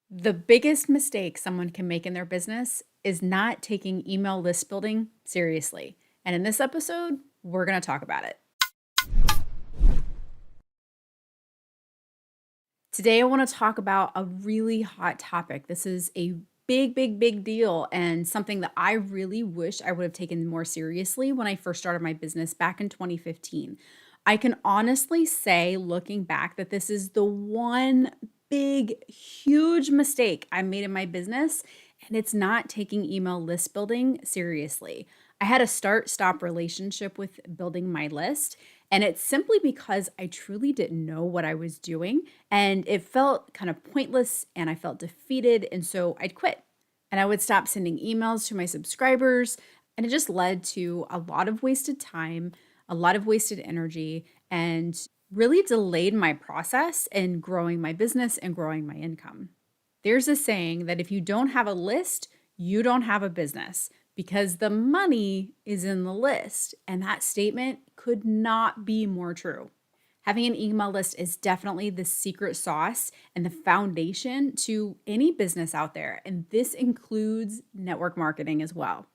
The biggest mistake someone can make in their business is not taking email list building seriously. And in this episode, we're going to talk about it. Today, I want to talk about a really hot topic. This is a big deal and something that I really wish I would have taken more seriously when I first started my business back in 2015. I can honestly say, looking back, that this is the one huge mistake I made in my business, and it's not taking email list building seriously. I had a start stop relationship with building my list, and it's simply because I truly didn't know what I was doing and it felt kind of pointless and I felt defeated. And so I'd quit and I would stop sending emails to my subscribers. And it just led to a lot of wasted time, a lot of wasted energy, and really delayed my process in growing my business and growing my income. There's a saying that if you don't have a list, you don't have a business because the money is in the list. And that statement could not be more true. Having an email list is definitely the secret sauce and the foundation to any business out there. And this includes network marketing as well.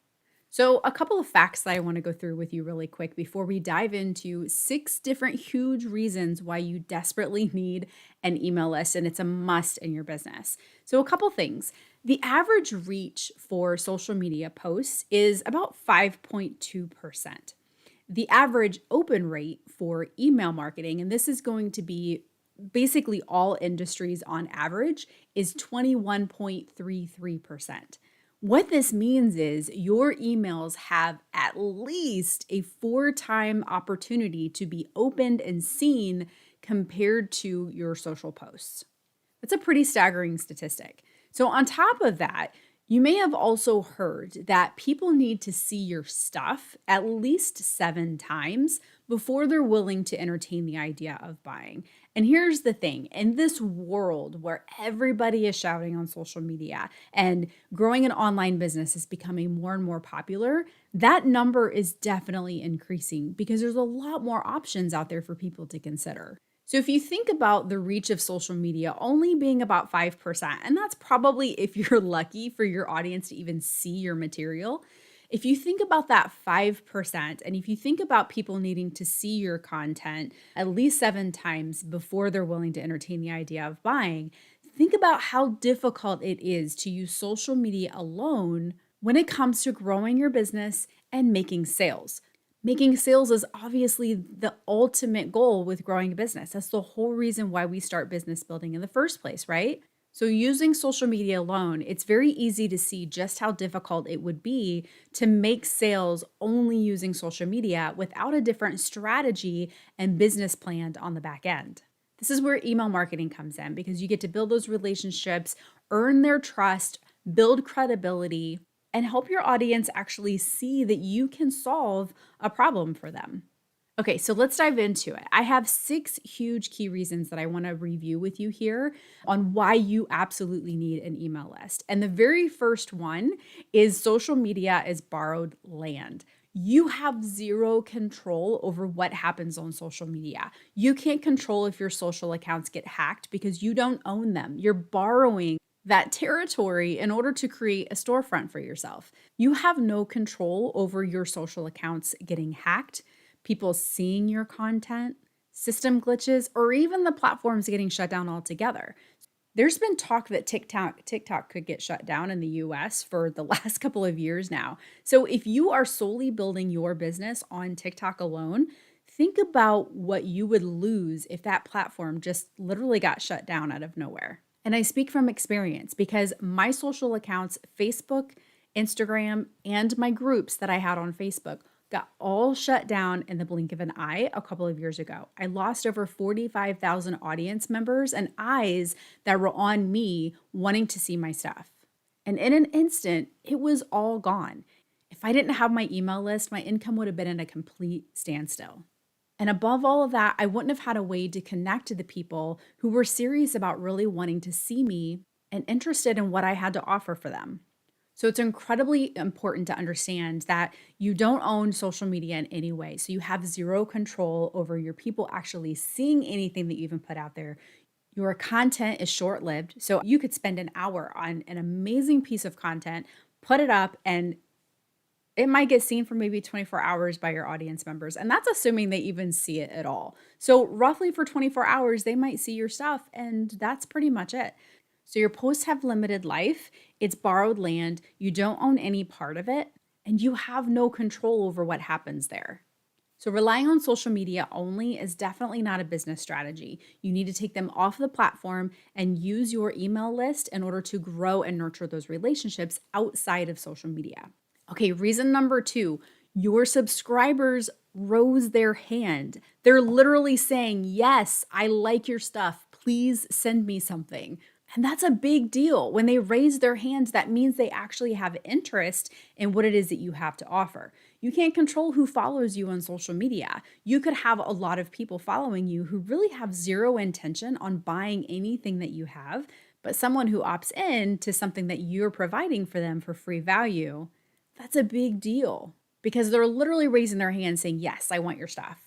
So, a couple of facts that I want to go through with you really quick before we dive into 6 different huge reasons why you desperately need an email list and it's a must in your business. So, a couple things. The average reach for social media posts is about 5.2%. The average open rate for email marketing, and this is going to be basically all industries on average, is 21.33%. What this means is your emails have at least a 4-time opportunity to be opened and seen compared to your social posts. That's a pretty staggering statistic. So, on top of that, you may have also heard that people need to see your stuff at least 7 times before they're willing to entertain the idea of buying. And here's the thing, in this world where everybody is shouting on social media and growing an online business is becoming more and more popular, that number is definitely increasing because there's a lot more options out there for people to consider. So if you think about the reach of social media only being about 5%, and that's probably if you're lucky for your audience to even see your material, if you think about that 5%, and if you think about people needing to see your content at least 7 times before they're willing to entertain the idea of buying, think about how difficult it is to use social media alone when it comes to growing your business and making sales. Making sales is obviously the ultimate goal with growing a business. That's the whole reason why we start business building in the first place, right? So, using social media alone, it's very easy to see just how difficult it would be to make sales only using social media without a different strategy and business plan on the back end. This is where email marketing comes in because you get to build those relationships, earn their trust, build credibility, and help your audience actually see that you can solve a problem for them. Okay, so let's dive into it. I have 6 huge key reasons that I want to review with you here on why you absolutely need an email list. And the very first one is social media is borrowed land. You have zero control over what happens on social media. You can't control if your social accounts get hacked because you don't own them. You're borrowing that territory in order to create a storefront for yourself. You have no control over your social accounts getting hacked, people seeing your content, system glitches, or even the platforms getting shut down altogether. There's been talk that TikTok could get shut down in the US for the last couple of years now. So if you are solely building your business on TikTok alone, think about what you would lose if that platform just literally got shut down out of nowhere. And I speak from experience because my social accounts, Facebook, Instagram, and my groups that I had on Facebook got all shut down in the blink of an eye a couple of years ago. I lost over 45,000 audience members and eyes that were on me wanting to see my stuff. And in an instant, it was all gone. If I didn't have my email list, my income would have been at a complete standstill. And above all of that, I wouldn't have had a way to connect to the people who were serious about really wanting to see me and interested in what I had to offer for them. So it's incredibly important to understand that you don't own social media in any way. So you have zero control over your people actually seeing anything that you even put out there. Your content is short lived. So you could spend an hour on an amazing piece of content, put it up, and it might get seen for maybe 24 hours by your audience members. And that's assuming they even see it at all. So, roughly for 24 hours, they might see your stuff, and that's pretty much it. So, your posts have limited life, it's borrowed land, you don't own any part of it, and you have no control over what happens there. So, relying on social media only is definitely not a business strategy. You need to take them off the platform and use your email list in order to grow and nurture those relationships outside of social media. Okay, reason number two, your subscribers rose their hand. They're literally saying, yes, I like your stuff. Please send me something. And that's a big deal. When they raise their hands, that means they actually have interest in what it is that you have to offer. You can't control who follows you on social media. You could have a lot of people following you who really have zero intention on buying anything that you have, but someone who opts in to something that you're providing for them for free value, that's a big deal because they're literally raising their hand saying, yes, I want your stuff.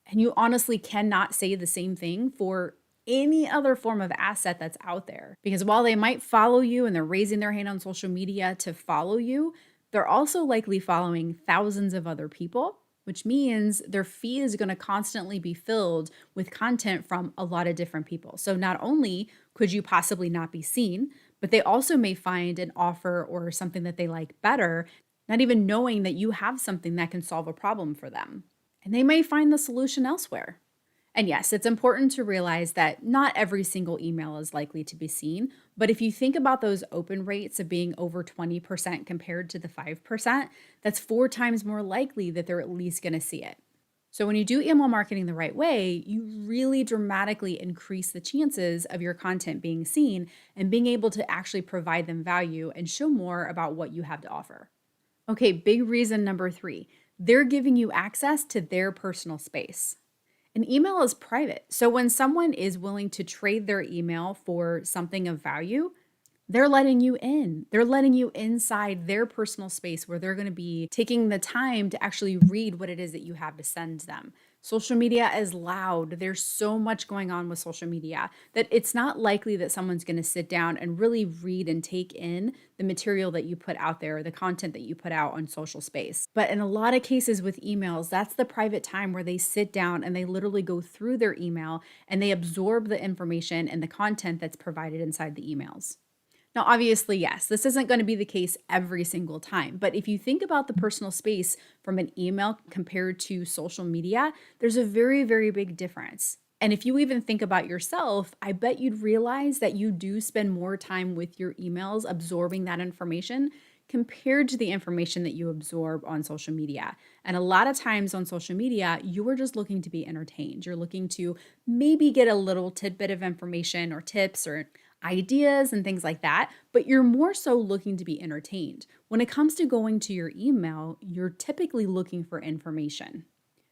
And you honestly cannot say the same thing for any other form of asset that's out there. Because while they might follow you and they're raising their hand on social media to follow you, they're also likely following thousands of other people, which means their feed is going to constantly be filled with content from a lot of different people. So not only could you possibly not be seen, but they also may find an offer or something that they like better, not even knowing that you have something that can solve a problem for them. And they may find the solution elsewhere. And yes, it's important to realize that not every single email is likely to be seen. But if you think about those open rates of being over 20% compared to the 5%, that's 4 times more likely that they're at least going to see it. So when you do email marketing the right way, you really dramatically increase the chances of your content being seen and being able to actually provide them value and show more about what you have to offer. Okay, big reason number 3, they're giving you access to their personal space. An email is private. So when someone is willing to trade their email for something of value, they're letting you in. They're letting you inside their personal space where they're going to be taking the time to actually read what it is that you have to send them. Social media is loud. There's so much going on with social media that it's not likely that someone's going to sit down and really read and take in the material that you put out there, the content that you put out on social space. But in a lot of cases with emails, that's the private time where they sit down and they literally go through their email and they absorb the information and the content that's provided inside the emails. Now, obviously, yes, this isn't going to be the case every single time, but if you think about the personal space from an email compared to social media, there's a very, very big difference. And if you even think about yourself, I bet you'd realize that you do spend more time with your emails absorbing that information compared to the information that you absorb on social media. And a lot of times on social media, you are just looking to be entertained. You're looking to maybe get a little tidbit of information or tips or ideas and things like that, but you're more so looking to be entertained. When it comes to going to your email, you're typically looking for information.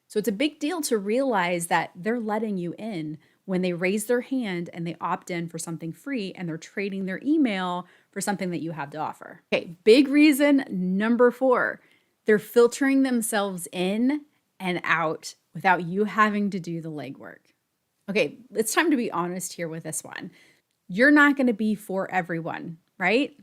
So it's a big deal to realize that they're letting you in when they raise their hand and they opt in for something free and they're trading their email for something that you have to offer. Okay, big reason number 4, they're filtering themselves in and out without you having to do the legwork. Okay, it's time to be honest here with this one. You're not going to be for everyone, right?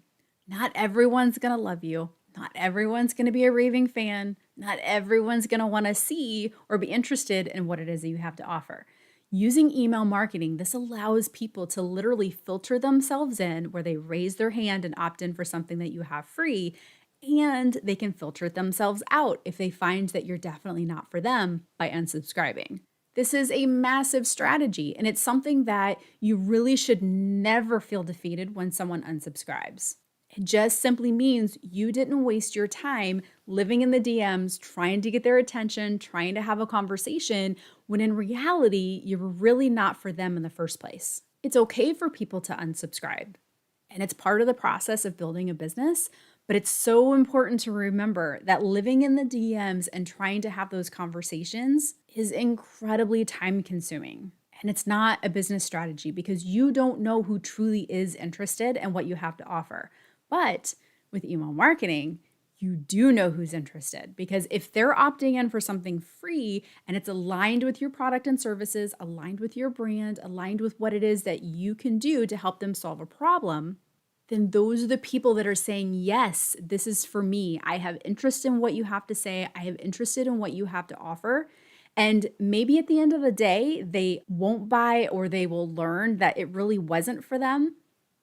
Not everyone's going to love you. Not everyone's going to be a raving fan. Not everyone's going to want to see or be interested in what it is that you have to offer. Using email marketing, this allows people to literally filter themselves in where they raise their hand and opt in for something that you have free, and they can filter themselves out if they find that you're definitely not for them by unsubscribing. This is a massive strategy, and it's something that you really should never feel defeated when someone unsubscribes. It just simply means you didn't waste your time living in the DMs, trying to get their attention, trying to have a conversation, when in reality, you were really not for them in the first place. It's okay for people to unsubscribe, and it's part of the process of building a business. But it's so important to remember that living in the DMs and trying to have those conversations is incredibly time consuming. And it's not a business strategy because you don't know who truly is interested in what you have to offer. But with email marketing, you do know who's interested, because if they're opting in for something free and it's aligned with your product and services, aligned with your brand, aligned with what it is that you can do to help them solve a problem, then those are the people that are saying, yes, this is for me. I have interest in what you have to say. I have interested in what you have to offer. And maybe at the end of the day, they won't buy, or they will learn that it really wasn't for them.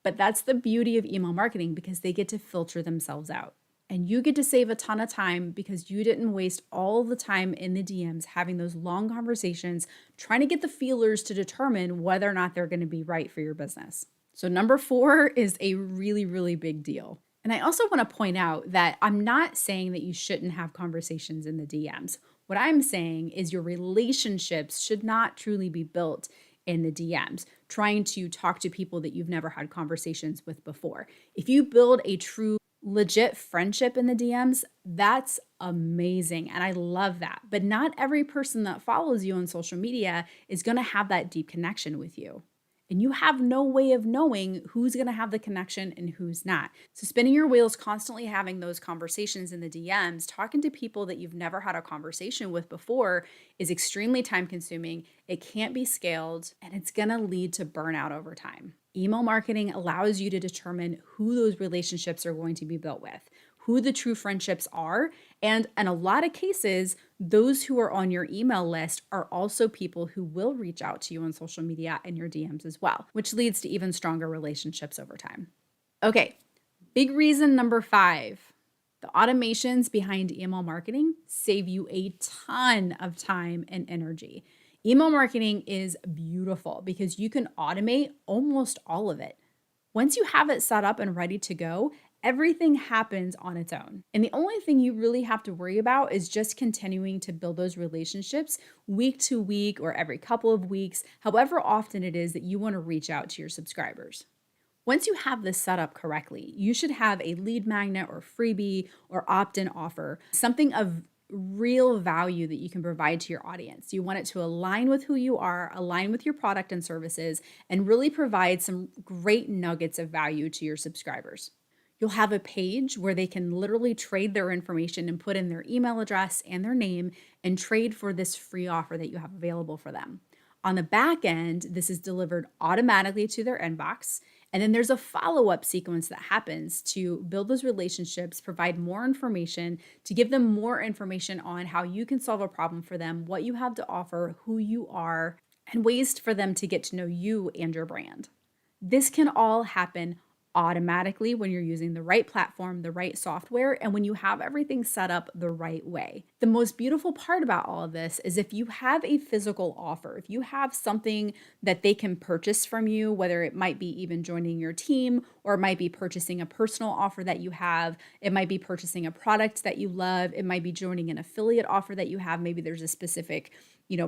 But that's the beauty of email marketing, because they get to filter themselves out. And you get to save a ton of time because you didn't waste all the time in the DMs having those long conversations, trying to get the feelers to determine whether or not they're going to be right for your business. So number 4 is a really, really big deal. And I also want to point out that I'm not saying that you shouldn't have conversations in the DMs. What I'm saying is your relationships should not truly be built in the DMs, trying to talk to people that you've never had conversations with before. If you build a true legit friendship in the DMs, that's amazing. And I love that. But not every person that follows you on social media is going to have that deep connection with you. And you have no way of knowing who's going to have the connection and who's not. So spinning your wheels, constantly having those conversations in the DMs, talking to people that you've never had a conversation with before, is extremely time consuming. It can't be scaled, and it's going to lead to burnout over time. Email marketing allows you to determine who those relationships are going to be built with, who the true friendships are. And in a lot of cases, those who are on your email list are also people who will reach out to you on social media and your DMs as well, which leads to even stronger relationships over time. Okay, big reason number 5. The automations behind email marketing save you a ton of time and energy. Email marketing is beautiful because you can automate almost all of it. Once you have it set up and ready to go, everything happens on its own. And the only thing you really have to worry about is just continuing to build those relationships week to week or every couple of weeks, however often it is that you want to reach out to your subscribers. Once you have this set up correctly, you should have a lead magnet or freebie or opt-in offer, something of real value that you can provide to your audience. You want it to align with who you are, align with your product and services, and really provide some great nuggets of value to your subscribers. You'll have a page where they can literally trade their information and put in their email address and their name and trade for this free offer that you have available for them. On the back end, this is delivered automatically to their inbox. And then there's a follow-up sequence that happens to build those relationships, provide more information, to give them more information on how you can solve a problem for them, what you have to offer, who you are, and ways for them to get to know you and your brand. This can all happen automatically when you're using the right platform, the right software, and when you have everything set up the right way. The most beautiful part about all of this is if you have a physical offer, if you have something that they can purchase from you, whether it might be even joining your team, or it might be purchasing a personal offer that you have, it might be purchasing a product that you love, it might be joining an affiliate offer that you have. Maybe there's a specific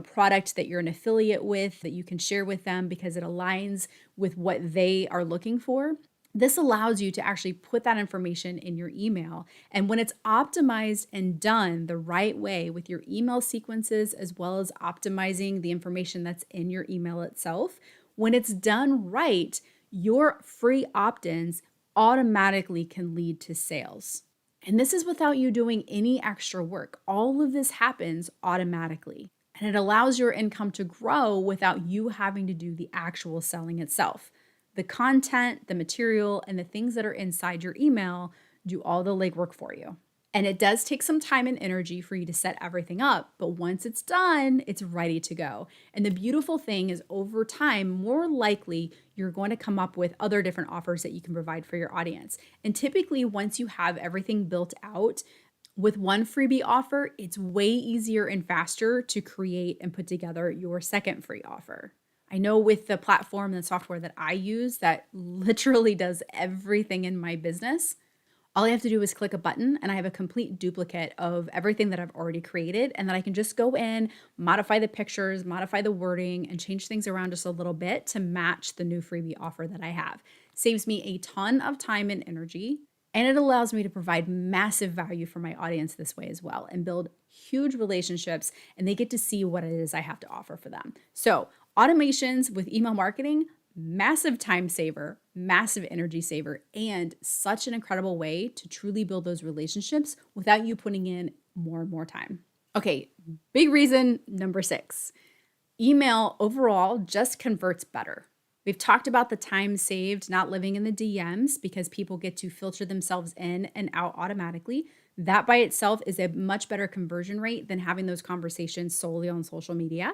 product that you're an affiliate with that you can share with them because it aligns with what they are looking for. This allows you to actually put that information in your email. And when it's optimized and done the right way with your email sequences, as well as optimizing the information that's in your email itself, when it's done right, your free opt-ins automatically can lead to sales. And this is without you doing any extra work. All of this happens automatically. And it allows your income to grow without you having to do the actual selling itself. The content, the material, and the things that are inside your email do all the legwork for you. And it does take some time and energy for you to set everything up, but once it's done, it's ready to go. And the beautiful thing is over time, more likely you're going to come up with other different offers that you can provide for your audience. And typically, once you have everything built out, with one freebie offer, it's way easier and faster to create and put together your second free offer. I know with the platform and the software that I use that literally does everything in my business, all I have to do is click a button and I have a complete duplicate of everything that I've already created, and then I can just go in, modify the pictures, modify the wording, and change things around just a little bit to match the new freebie offer that I have. Saves me a ton of time and energy, and it allows me to provide massive value for my audience this way as well and build huge relationships, and they get to see what it is I have to offer for them. So automations with email marketing, massive time saver, massive energy saver, and such an incredible way to truly build those relationships without you putting in more and more time. Okay, big reason number 6. Email overall just converts better. We've talked about the time saved not living in the DMs because people get to filter themselves in and out automatically. That by itself is a much better conversion rate than having those conversations solely on social media.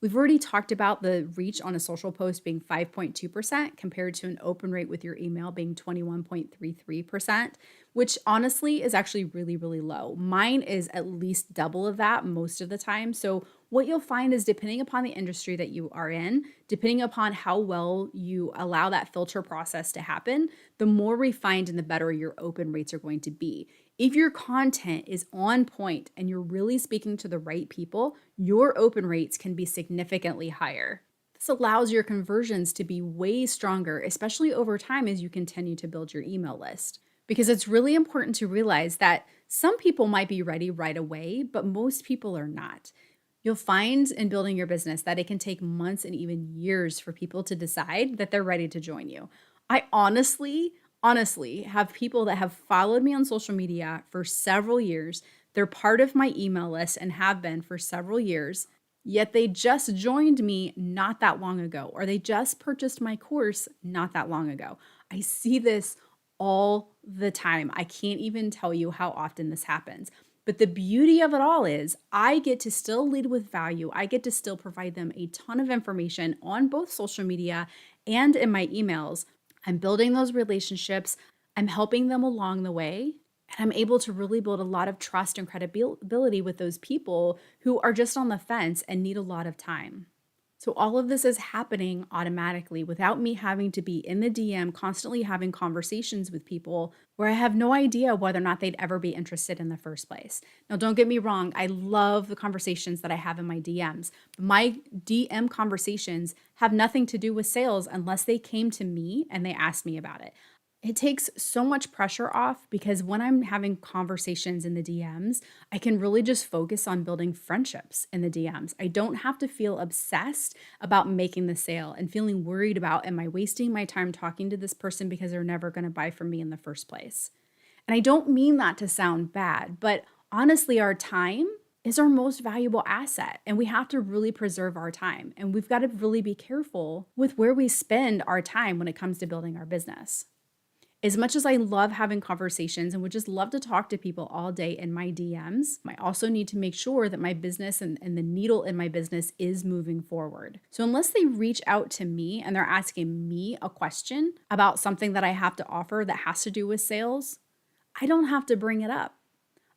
We've already talked about the reach on a social post being 5.2% compared to an open rate with your email being 21.33%, which honestly is actually really, really low. Mine is at least double of that most of the time. So what you'll find is depending upon the industry that you are in, depending upon how well you allow that filter process to happen, the more refined and the better your open rates are going to be. If your content is on point and you're really speaking to the right people, your open rates can be significantly higher. This allows your conversions to be way stronger, especially over time as you continue to build your email list. Because it's really important to realize that some people might be ready right away, but most people are not. You'll find in building your business that it can take months and even years for people to decide that they're ready to join you. I honestly have people that have followed me on social media for several years. They're part of my email list and have been for several years, yet they just joined me not that long ago, or they just purchased my course not that long ago. I see this all the time. I can't even tell you how often this happens. But the beauty of it all is I get to still lead with value. I get to still provide them a ton of information on both social media and in my emails. I'm building those relationships. I'm helping them along the way. And I'm able to really build a lot of trust and credibility with those people who are just on the fence and need a lot of time. So all of this is happening automatically without me having to be in the DM, constantly having conversations with people where I have no idea whether or not they'd ever be interested in the first place. Now, don't get me wrong. I love the conversations that I have in my DMs. My DM conversations have nothing to do with sales unless they came to me and they asked me about it. It takes so much pressure off because when I'm having conversations in the DMs, I can really just focus on building friendships in the DMs. I don't have to feel obsessed about making the sale and feeling worried about, am I wasting my time talking to this person because they're never going to buy from me in the first place? And I don't mean that to sound bad, but honestly, our time is our most valuable asset, and we have to really preserve our time. And we've got to really be careful with where we spend our time when it comes to building our business. As much as I love having conversations and would just love to talk to people all day in my DMs, I also need to make sure that my business and the needle in my business is moving forward. So unless they reach out to me and they're asking me a question about something that I have to offer that has to do with sales, I don't have to bring it up.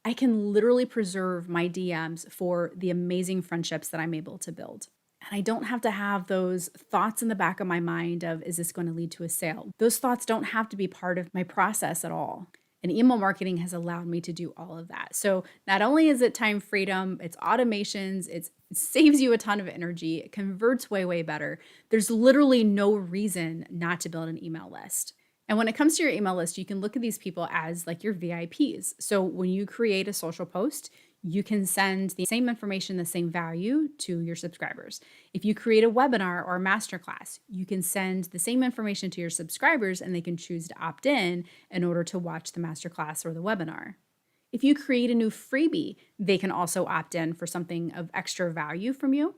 I can literally preserve my DMs for the amazing friendships that I'm able to build. And I don't have to have those thoughts in the back of my mind of, is this going to lead to a sale? Those thoughts don't have to be part of my process at all. And email marketing has allowed me to do all of that. So not only is it time freedom, it's automations, it saves you a ton of energy, it converts way, way better. There's literally no reason not to build an email list. And when it comes to your email list, you can look at these people as like your VIPs. So when you create a social post, you can send the same information, the same value to your subscribers. If you create a webinar or a masterclass, you can send the same information to your subscribers and they can choose to opt in order to watch the masterclass or the webinar. If you create a new freebie, they can also opt in for something of extra value from you.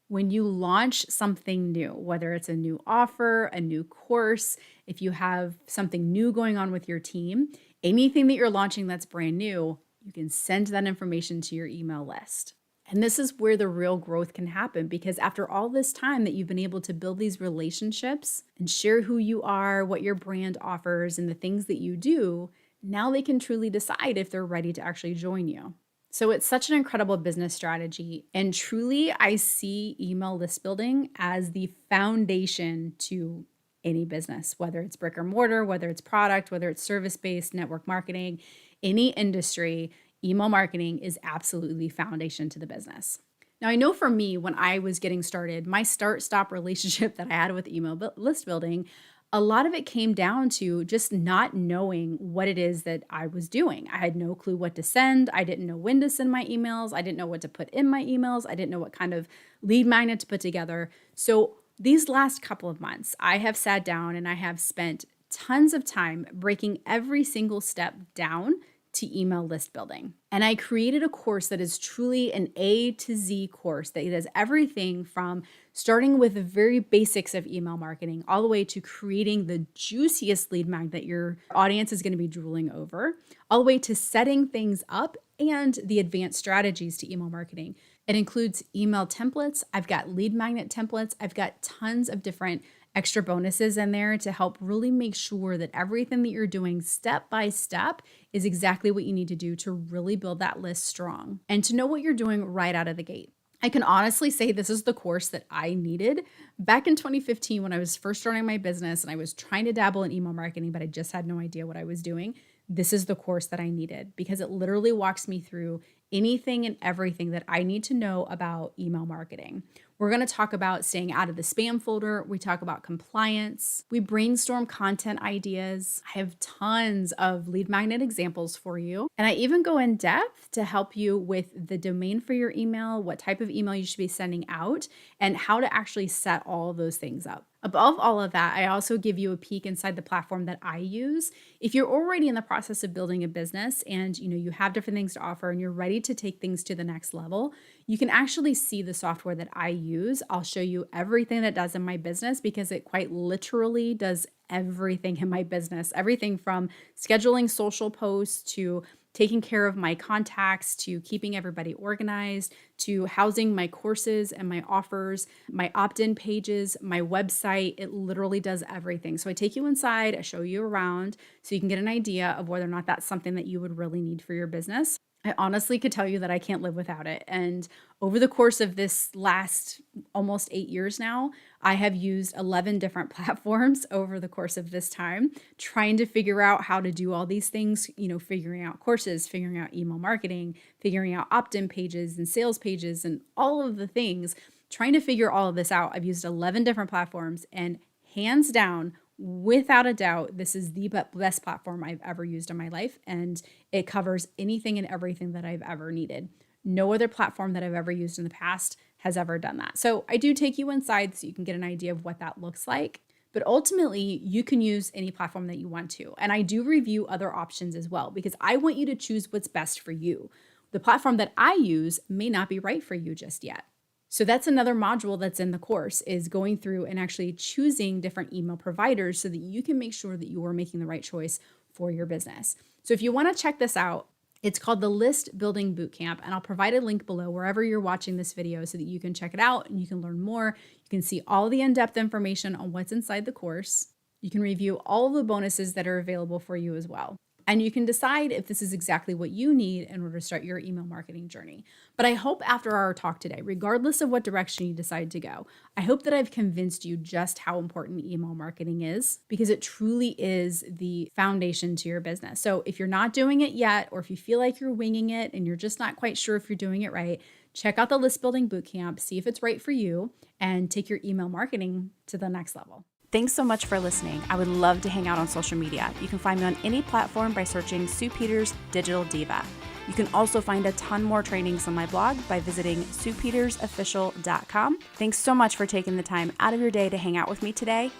When you launch something new, whether it's a new offer, a new course, if you have something new going on with your team, anything that you're launching that's brand new, you can send that information to your email list. And this is where the real growth can happen because after all this time that you've been able to build these relationships and share who you are, what your brand offers, and the things that you do, now they can truly decide if they're ready to actually join you. So it's such an incredible business strategy. And truly, I see email list building as the foundation to any business, whether it's brick or mortar, whether it's product, whether it's service-based, network marketing, any industry, email marketing is absolutely the foundation to the business. Now, I know for me, when I was getting started, my start-stop relationship that I had with email list building, a lot of it came down to just not knowing what it is that I was doing. I had no clue what to send. I didn't know when to send my emails. I didn't know what to put in my emails. I didn't know what kind of lead magnet to put together. So These last couple of months, I have sat down and I have spent tons of time breaking every single step down to email list building. And I created a course that is truly an A to Z course that does everything from starting with the very basics of email marketing all the way to creating the juiciest lead magnet that your audience is going to be drooling over, all the way to setting things up and the advanced strategies to email marketing. It includes email templates. I've got lead magnet templates. I've got tons of different extra bonuses in there to help really make sure that everything that you're doing step by step is exactly what you need to do to really build that list strong and to know what you're doing right out of the gate. I can honestly say this is the course that I needed back in 2015 when I was first starting my business and I was trying to dabble in email marketing, but I just had no idea what I was doing. This is the course that I needed because it literally walks me through anything and everything that I need to know about email marketing. We're going to talk about staying out of the spam folder. We talk about compliance. We brainstorm content ideas. I have tons of lead magnet examples for you. And I even go in depth to help you with the domain for your email, what type of email you should be sending out, and how to actually set all of those things up. Above all of that, I also give you a peek inside the platform that I use. If you're already in the process of building a business and you have different things to offer and you're ready to take things to the next level, you can actually see the software that I use. I'll show you everything that does in my business because it quite literally does everything in my business. Everything from scheduling social posts to taking care of my contacts, to keeping everybody organized, to housing my courses and my offers, my opt-in pages, my website. It literally does everything. So I take you inside, I show you around so you can get an idea of whether or not that's something that you would really need for your business. I honestly could tell you that I can't live without it. And over the course of this last almost 8 years now, I have used 11 different platforms over the course of this time, trying to figure out how to do all these things, figuring out courses, figuring out email marketing, figuring out opt-in pages and sales pages and all of the things, trying to figure all of this out. I've used 11 different platforms and hands down, without a doubt, this is the best platform I've ever used in my life, and it covers anything and everything that I've ever needed. No other platform that I've ever used in the past has ever done that. So I do take you inside so you can get an idea of what that looks like. But ultimately, you can use any platform that you want to. And I do review other options as well because I want you to choose what's best for you. The platform that I use may not be right for you just yet. So that's another module that's in the course, is going through and actually choosing different email providers so that you can make sure that you are making the right choice for your business. So if you want to check this out, it's called the List Building Bootcamp, and I'll provide a link below wherever you're watching this video so that you can check it out and you can learn more. You can see all the in-depth information on what's inside the course. You can review all of the bonuses that are available for you as well. And you can decide if this is exactly what you need in order to start your email marketing journey. But I hope after our talk today, regardless of what direction you decide to go, I hope that I've convinced you just how important email marketing is, because it truly is the foundation to your business. So if you're not doing it yet, or if you feel like you're winging it and you're just not quite sure if you're doing it right, check out the List Building Bootcamp, see if it's right for you, and take your email marketing to the next level. Thanks so much for listening. I would love to hang out on social media. You can find me on any platform by searching Sue Peters Digital Diva. You can also find a ton more trainings on my blog by visiting SuePetersOfficial.com. Thanks so much for taking the time out of your day to hang out with me today.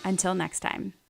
Until next time.